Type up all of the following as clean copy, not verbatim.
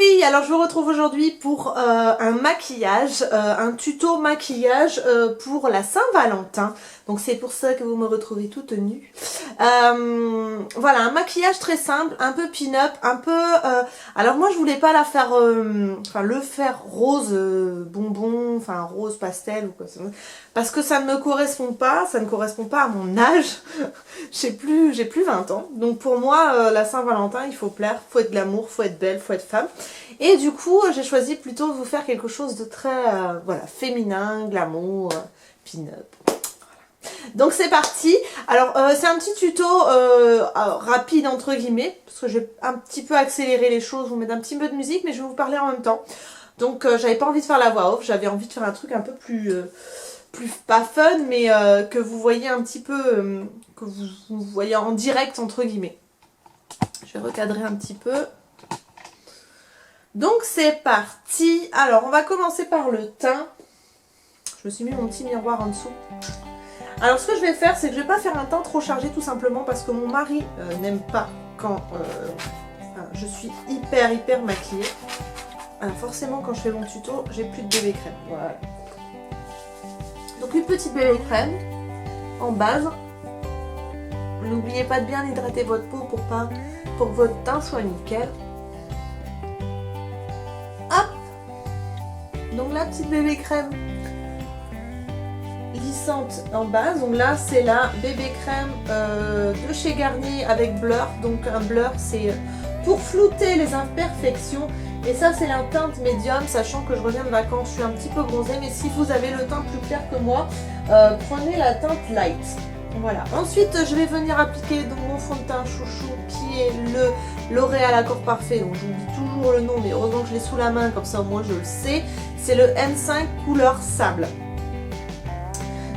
filles, alors je vous retrouve aujourd'hui pour un maquillage, un tuto maquillage pour la Saint-Valentin. Donc c'est pour ça que vous me retrouvez toute nue. Voilà, un maquillage très simple, un peu pin-up, un peu... alors moi je voulais pas la faire, le faire rose bonbon, enfin rose pastel ou quoi. Parce que ça ne me correspond pas, ça ne correspond pas à mon âge. j'ai plus 20 ans. Donc pour moi, la Saint-Valentin, il faut plaire, faut être glamour, faut être belle, faut être femme. Et du coup, j'ai choisi plutôt de vous faire quelque chose de très voilà, féminin, glamour, pin-up. Donc c'est parti. Alors c'est un petit tuto rapide entre guillemets, parce que je vais un petit peu accélérer les choses, vous mettre un petit peu de musique, mais je vais vous parler en même temps. Donc j'avais pas envie de faire la voix off, j'avais envie de faire un truc un peu plus pas fun, mais que vous voyez un petit peu, que vous voyez en direct entre guillemets. Je vais recadrer un petit peu. Donc c'est parti. Alors on va commencer par le teint. Je me suis mis mon petit miroir en dessous. Alors ce que je vais faire, c'est que je vais pas faire un teint trop chargé, tout simplement parce que mon mari n'aime pas quand je suis hyper maquillée. Alors forcément quand je fais mon tuto, j'ai plus de bébé crème. Voilà. Donc une petite bébé crème en base. N'oubliez pas de bien hydrater votre peau pour que votre teint soit nickel. Hop. Donc la petite bébé crème lissante en base. Donc là c'est la bébé crème de chez Garnier avec blur. Donc un blur c'est pour flouter les imperfections. Et ça c'est la teinte médium, sachant que je reviens de vacances, je suis un petit peu bronzée. Mais si vous avez le teint plus clair que moi, prenez la teinte light. Voilà. Ensuite je vais venir appliquer donc mon fond de teint chouchou qui est le L'Oréal Accord Parfait. Donc j'oublie toujours le nom, mais heureusement que je l'ai sous la main, comme ça au moins je le sais. C'est le N5 couleur sable.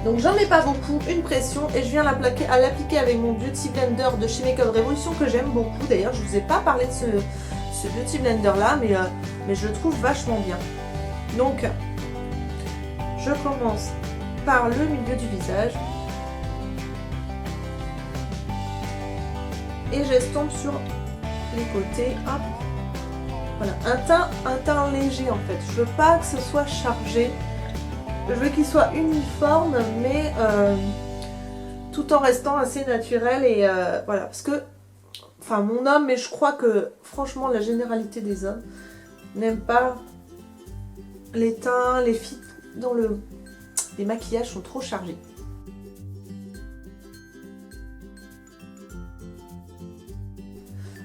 Donc j'en mets pas beaucoup, une pression, et je viens l'appliquer avec mon Beauty Blender de chez Make Up Révolution que j'aime beaucoup. D'ailleurs je vous ai pas parlé de ce Beauty Blender là, mais je le trouve vachement bien. Donc je commence par le milieu du visage et j'estompe sur les côtés. Hop. Voilà, un teint léger en fait. Je veux pas que ce soit chargé. Je veux qu'il soit uniforme, mais tout en restant assez naturel. Et voilà, parce que, enfin mon homme, mais je crois que franchement la généralité des hommes n'aiment pas les teints, les filles dont les maquillages sont trop chargés.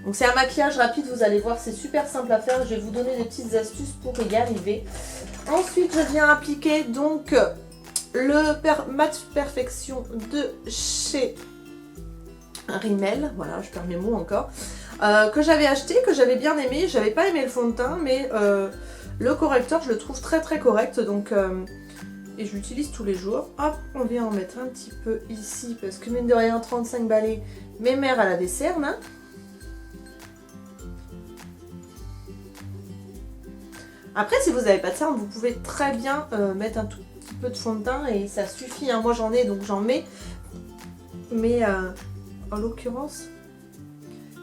Donc c'est un maquillage rapide, vous allez voir, c'est super simple à faire. Je vais vous donner des petites astuces pour y arriver. Ensuite, je viens appliquer donc le Matte Perfection de chez Rimmel. Voilà, je perds mes mots encore. Que j'avais acheté, que j'avais bien aimé. J'avais pas aimé le fond de teint, mais le correcteur, je le trouve très correct. Donc, et je l'utilise tous les jours. Hop, on vient en mettre un petit peu ici, parce que mine de rien, 35 balais, mes mères à la dessert, là. Après, si vous n'avez pas de ça, vous pouvez très bien mettre un tout petit peu de fond de teint et ça suffit. Hein. Moi, j'en ai, donc j'en mets. Mais en l'occurrence,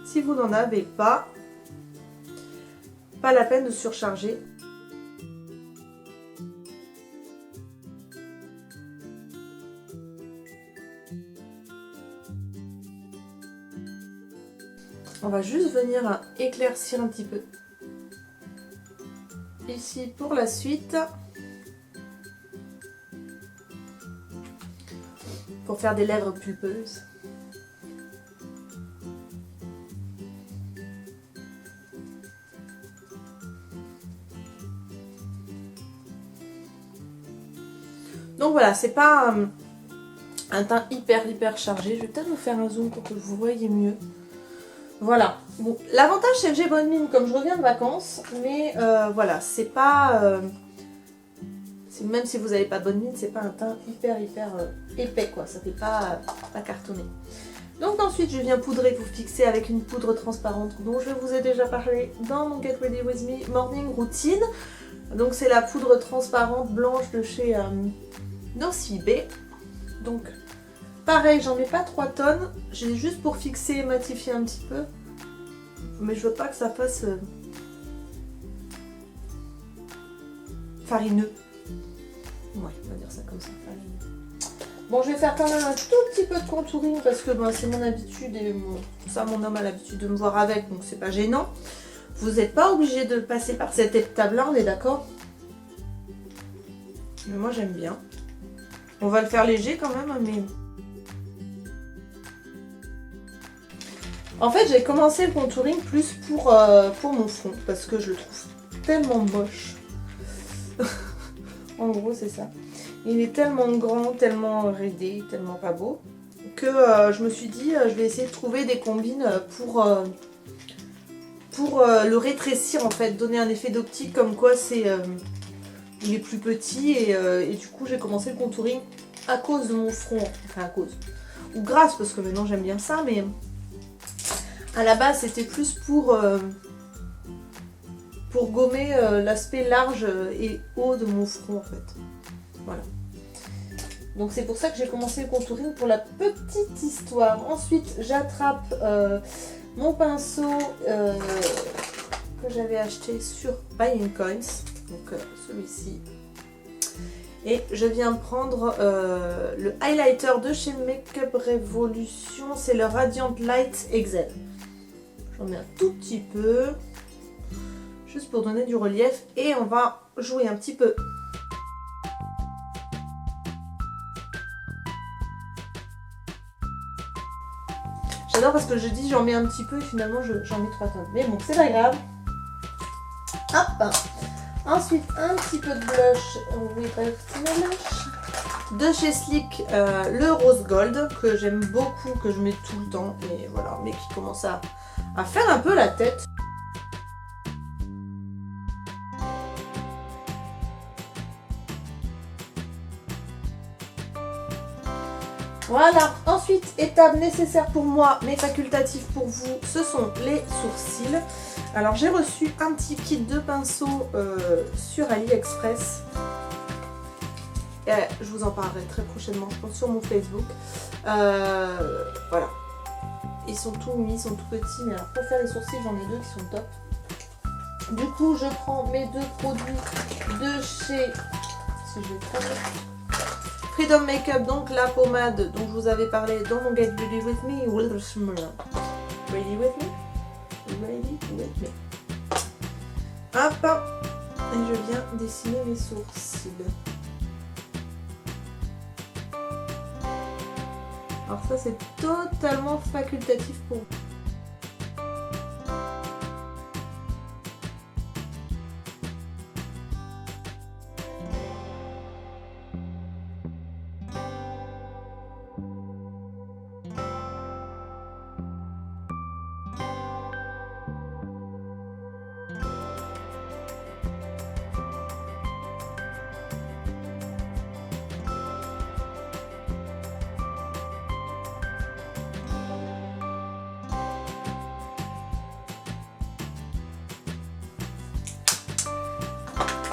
si vous n'en avez pas la peine de surcharger. On va juste venir éclaircir un petit peu. Ici pour la suite, pour faire des lèvres pulpeuses. Donc voilà, c'est pas un teint hyper chargé. Je vais peut-être vous faire un zoom pour que vous voyez mieux. Voilà. Bon, l'avantage c'est que j'ai bonne mine comme je reviens de vacances, mais voilà, c'est pas... même si vous n'avez pas bonne mine, c'est pas un teint hyper épais quoi, ça fait pas cartonner. Donc ensuite je viens poudrer, vous fixer avec une poudre transparente dont je vous ai déjà parlé dans mon Get Ready With Me Morning Routine. Donc c'est la poudre transparente blanche de chez Nocibé. Donc pareil, j'en mets pas 3 tonnes, j'ai juste pour fixer et matifier un petit peu. Mais je veux pas que ça fasse farineux. Ouais, on va dire ça comme ça, farineux. Bon, je vais faire quand même un tout petit peu de contouring parce que ben, c'est mon habitude et mon homme a l'habitude de me voir avec, donc c'est pas gênant. Vous n'êtes pas obligé de passer par cette étape-là, on est d'accord? Mais moi j'aime bien. On va le faire léger quand même, mais... En fait, j'ai commencé le contouring plus pour mon front, parce que je le trouve tellement moche. En gros, c'est ça. Il est tellement grand, tellement raidé, tellement pas beau, que je me suis dit, je vais essayer de trouver des combines pour le rétrécir, en fait, donner un effet d'optique comme quoi il est plus petit, et du coup, j'ai commencé le contouring à cause de mon front, enfin à cause, ou grâce, parce que maintenant j'aime bien ça, mais à la base, c'était plus pour gommer l'aspect large et haut de mon front, en fait. Voilà. Donc c'est pour ça que j'ai commencé le contouring pour la petite histoire. Ensuite, j'attrape mon pinceau que j'avais acheté sur Buying Coins, donc celui-ci. Et je viens prendre le highlighter de chez Makeup Revolution, c'est le Radiant Light Excel. J'en mets un tout petit peu, juste pour donner du relief, et on va jouer un petit peu. J'adore parce que je dis j'en mets un petit peu et finalement j'en mets 3 tonnes. Mais bon, c'est pas grave. Hop. Ensuite, un petit peu de blush, oui, de chez Sleek, le Rose Gold, que j'aime beaucoup, que je mets tout le temps, et voilà, mais qui commence à faire un peu la tête. Voilà, ensuite, étape nécessaire pour moi, mais facultative pour vous, ce sont les sourcils. Alors j'ai reçu un petit kit de pinceaux sur AliExpress. Et, je vous en parlerai très prochainement, je pense, sur mon Facebook. Voilà. Ils sont tout mis, ils sont tout petits, mais alors pour faire les sourcils, j'en ai 2 qui sont top. Du coup, je prends mes 2 produits de chez... Si je vais prendre... Freedom Makeup, donc la pommade dont je vous avais parlé dans mon guide Ready With Me. Ready With Me? Ready With Me. Hop. Et je viens dessiner mes sourcils. Alors ça c'est totalement facultatif pour vous.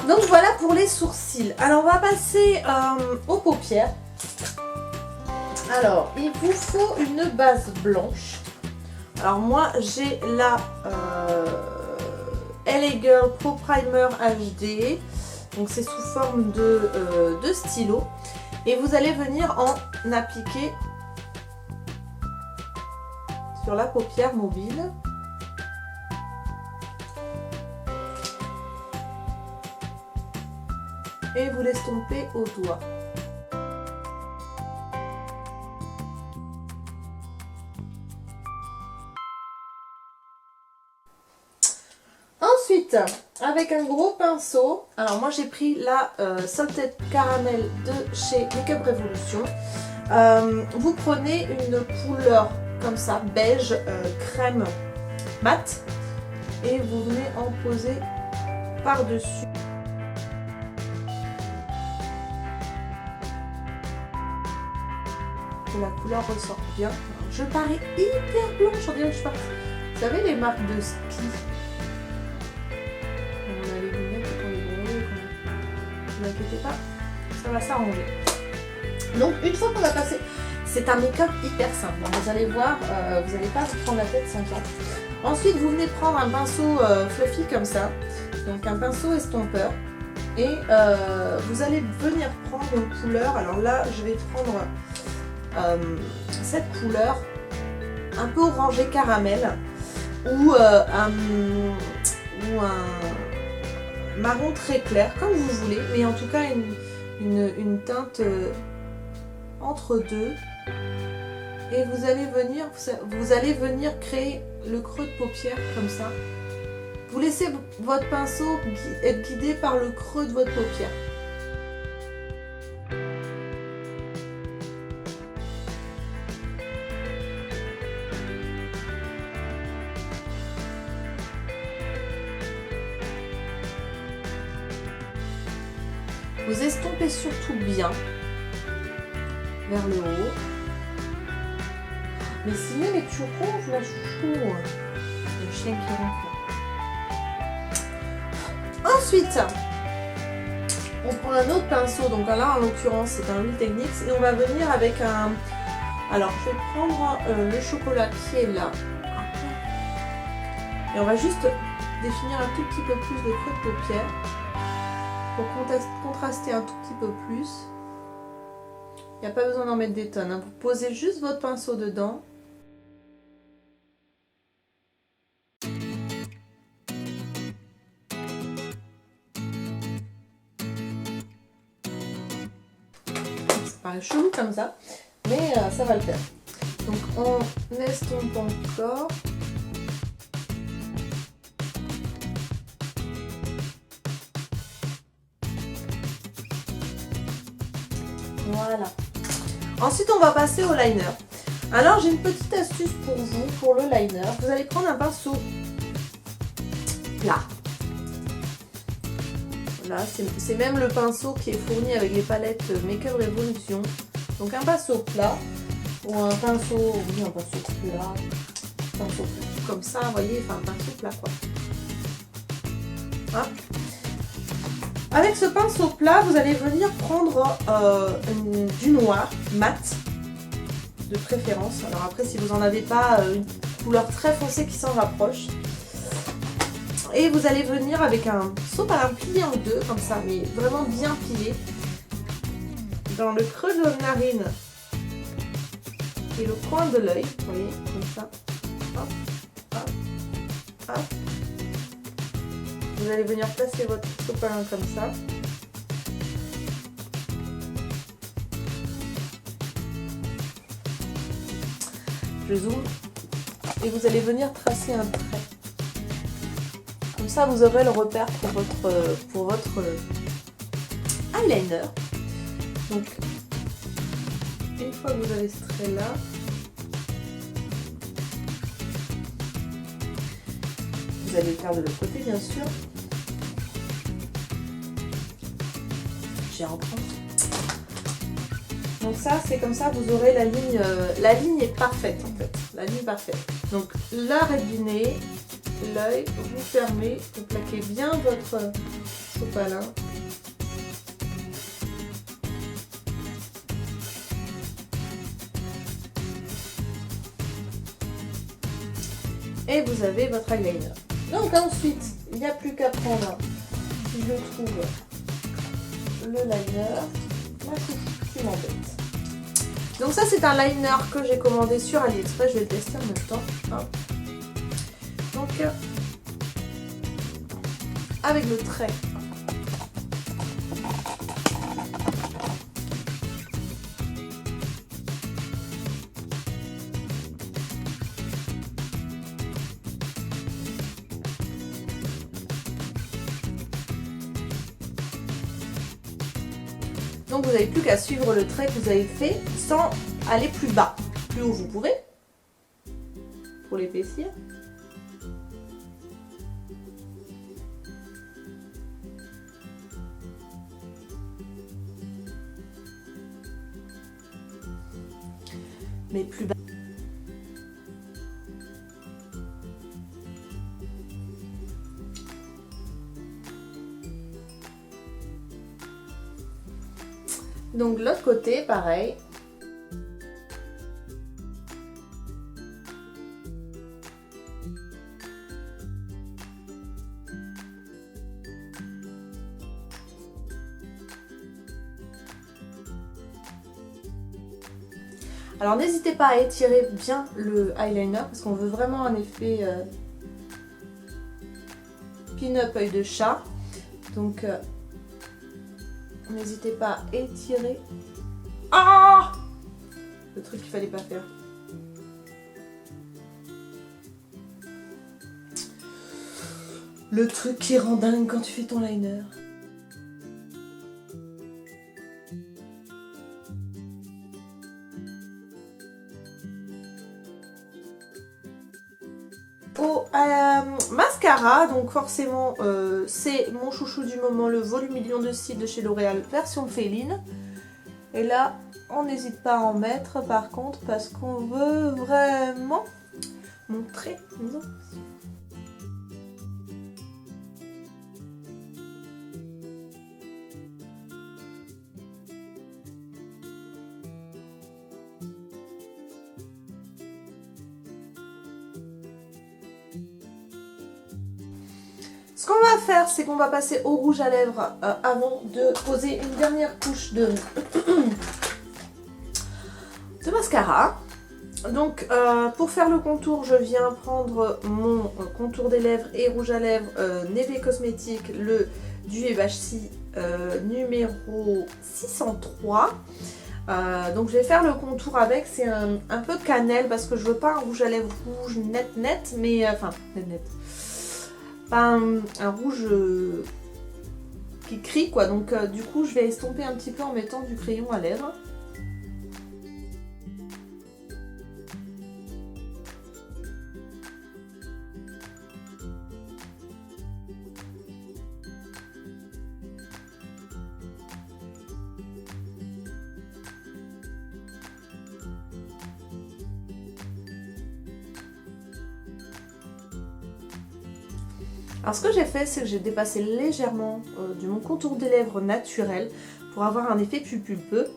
Donc voilà pour les sourcils. Alors on va passer aux paupières. Alors il vous faut une base blanche. Alors moi j'ai la LA Girl Pro Primer HD. Donc c'est sous forme de stylo. Et vous allez venir en appliquer sur la paupière mobile. Et vous l'estompez au doigt. Ensuite, avec un gros pinceau, alors moi j'ai pris la Salted Caramel de chez Makeup Revolution. Vous prenez une couleur comme ça, beige, crème mat, et vous venez en poser par-dessus. La couleur ressort bien. Alors, je parais hyper blanche, on dirait que je suis partie. Vous savez les marques de ski, on a les lunettes et qu'on les brûle. Ne vous inquiétez pas, ça va s'arranger. Donc une fois qu'on a passé, c'est un make-up hyper simple. Donc, vous allez voir, vous n'allez pas vous prendre la tête 5 ans. Ensuite vous venez prendre un pinceau fluffy comme ça, donc un pinceau estompeur. Et vous allez venir prendre une couleur. Alors là, je vais prendre cette couleur un peu orangé caramel ou un marron très clair, comme vous voulez, mais en tout cas une teinte entre deux. Et vous allez venir créer le creux de paupière comme ça. Vous laissez votre pinceau être guidé par le creux de votre paupière. Vous estompez surtout bien vers le haut. Mais sinon, les tu ronges, la chouchou. Le chien qui ronfle. Ensuite, on prend un autre pinceau. Donc là, en l'occurrence, c'est un Real Techniques. Et on va venir avec un... Alors, je vais prendre le chocolat qui est là. Et on va juste définir un tout petit peu plus de creux de paupière. Pour contraster un tout petit peu plus. Il n'y a pas besoin d'en mettre des tonnes. Hein. Vous posez juste votre pinceau dedans. Ça paraît chelou comme ça, mais ça va le faire. Donc on estompe encore. Voilà. Ensuite, on va passer au liner. Alors, j'ai une petite astuce pour vous, pour le liner. Vous allez prendre un pinceau plat. Voilà, c'est même le pinceau qui est fourni avec les palettes Make-up Revolution. Donc, un pinceau plat ou un pinceau, oui, un pinceau plat. Pinceau plat. Comme ça, vous voyez, enfin, un pinceau plat, quoi. Hop. Avec ce pinceau plat, vous allez venir prendre du noir mat, de préférence. Alors après, si vous n'en avez pas, une couleur très foncée qui s'en rapproche. Et vous allez venir avec un sopalin plié en deux, comme ça, mais vraiment bien plié, dans le creux de votre narine et le coin de l'œil, vous voyez, comme ça. Hop, hop, hop. Vous allez venir placer votre sopalin comme ça. Je zoome. Et vous allez venir tracer un trait. Comme ça, vous aurez le repère pour votre eyeliner. Donc, une fois que vous avez ce trait-là, vous allez le faire de l'autre côté, bien sûr. J'y reprends. Donc ça, c'est comme ça, vous aurez la ligne. La ligne est parfaite, en fait. La ligne parfaite. Donc, l'arrêt du nez, l'œil vous permet de plaquer bien votre sopalin. Et vous avez votre eyeliner. Donc ensuite, il n'y a plus qu'à prendre, si je trouve, le liner. La chouchou qui m'embête. Donc ça, c'est un liner que j'ai commandé sur AliExpress. Je vais le tester en même temps. Hop. Donc, avec le trait. Donc vous n'avez plus qu'à suivre le trait que vous avez fait sans aller plus bas. Plus haut vous pouvez, pour l'épaissir. Mais plus bas. Donc de l'autre côté, pareil. Alors n'hésitez pas à étirer bien le eyeliner parce qu'on veut vraiment un effet pin-up œil de chat. Donc n'hésitez pas à étirer. Ah, le truc qu'il fallait pas faire. Le truc qui rend dingue quand tu fais ton liner. Au mascara, donc forcément c'est mon chouchou du moment, le volume million de cils de chez L'Oréal version féline. Et là on n'hésite pas à en mettre par contre parce qu'on veut vraiment montrer nos options. Ce qu'on va faire, c'est qu'on va passer au rouge à lèvres avant de poser une dernière couche de mascara. Donc pour faire le contour, je viens prendre mon contour des lèvres et rouge à lèvres Neve Cosmetics, le du UHC numéro 603. Donc je vais faire le contour avec, c'est un peu de cannelle parce que je veux pas un rouge à lèvres rouge net, mais enfin net. Pas un rouge qui crie quoi, donc du coup je vais estomper un petit peu en mettant du crayon à lèvres. Alors ce que j'ai fait, c'est que j'ai dépassé légèrement de mon contour des lèvres naturel pour avoir un effet plus pulpeux.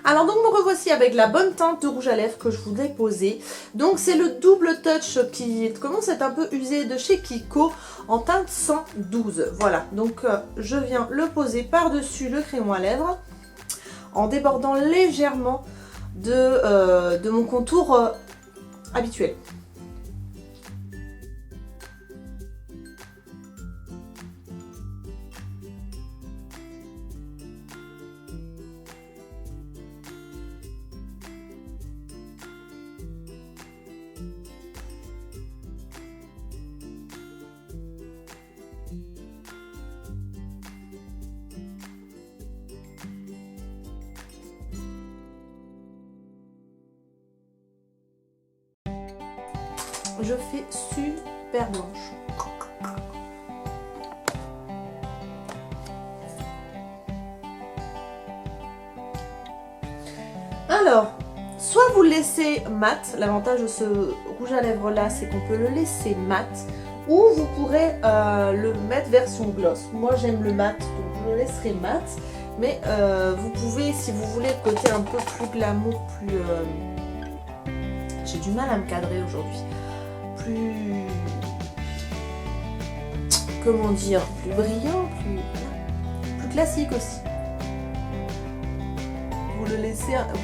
Alors donc me revoici avec la bonne teinte de rouge à lèvres que je voulais poser. Donc c'est le double touch qui commence à être un peu usé de chez Kiko en teinte 112. Voilà, donc je viens le poser par-dessus le crayon à lèvres en débordant légèrement de mon contour habituel. Je fais super blanche. Alors, soit vous le laissez mat, l'avantage de ce rouge à lèvres là, c'est qu'on peut le laisser mat, ou vous pourrez le mettre version gloss. Moi j'aime le mat, donc je le laisserai mat, mais vous pouvez, si vous voulez le côté un peu plus glamour, plus... J'ai du mal à me cadrer aujourd'hui. Plus... Comment dire, plus brillant, plus classique aussi. Vous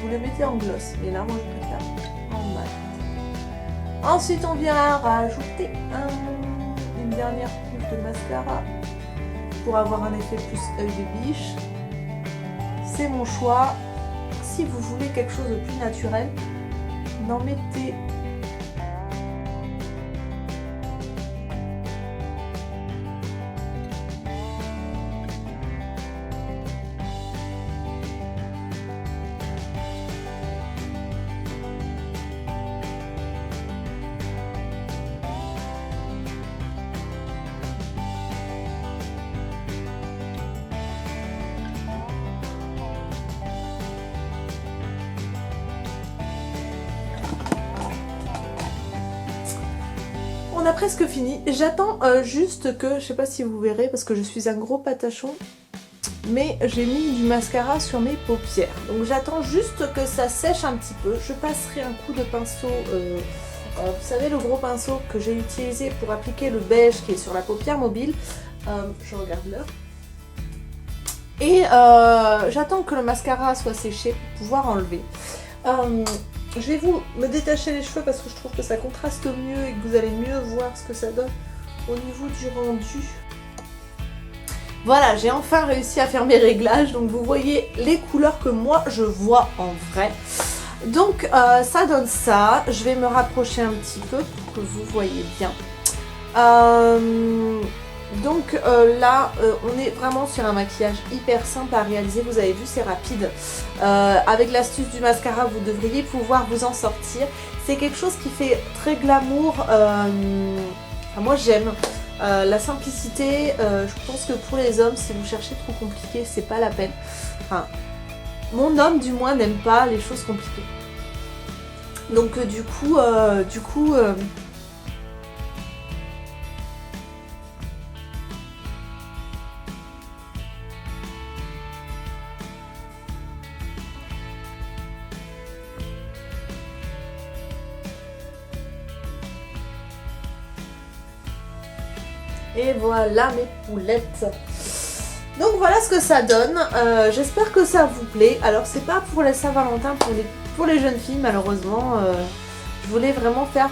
le mettez en gloss, mais là moi je préfère en mat. Ensuite on vient rajouter une dernière couche de mascara pour avoir un effet plus œil de biche. C'est mon choix. Si vous voulez quelque chose de plus naturel, n'en mettez On a presque fini. J'attends juste que, je sais pas si vous verrez parce que je suis un gros patachon, mais j'ai mis du mascara sur mes paupières. Donc j'attends juste que ça sèche un petit peu. Je passerai un coup de pinceau, vous savez le gros pinceau que j'ai utilisé pour appliquer le beige qui est sur la paupière mobile. Je regarde l'heure. Et j'attends que le mascara soit séché pour pouvoir enlever. Je vais me détacher les cheveux parce que je trouve que ça contraste mieux et que vous allez mieux voir ce que ça donne au niveau du rendu. Voilà, j'ai enfin réussi à faire mes réglages, donc vous voyez les couleurs que moi je vois en vrai. Donc ça donne ça, je vais me rapprocher un petit peu pour que vous voyez bien. Donc là, on est vraiment sur un maquillage hyper simple à réaliser, vous avez vu c'est rapide. Avec l'astuce du mascara, vous devriez pouvoir vous en sortir. C'est quelque chose qui fait très glamour, enfin, moi j'aime. La simplicité, je pense que pour les hommes, si vous cherchez trop compliqué, c'est pas la peine. Enfin, mon homme du moins n'aime pas les choses compliquées. Donc du coup, et voilà mes poulettes. Donc voilà ce que ça donne. J'espère que ça vous plaît. Alors c'est pas pour la Saint-Valentin, pour les jeunes filles malheureusement. Je voulais vraiment faire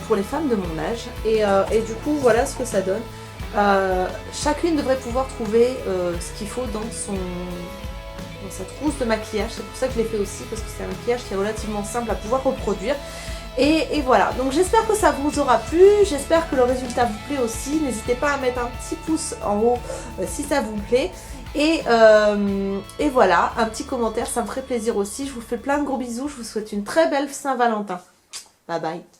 pour les femmes de mon âge. Et du coup voilà ce que ça donne. Chacune devrait pouvoir trouver ce qu'il faut dans sa trousse de maquillage. C'est pour ça que je l'ai fait aussi, parce que c'est un maquillage qui est relativement simple à pouvoir reproduire. Et voilà, donc j'espère que ça vous aura plu, j'espère que le résultat vous plaît aussi. N'hésitez pas à mettre un petit pouce en haut si ça vous plaît. Et voilà, un petit commentaire, ça me ferait plaisir aussi. Je vous fais plein de gros bisous, je vous souhaite une très belle Saint-Valentin. Bye bye.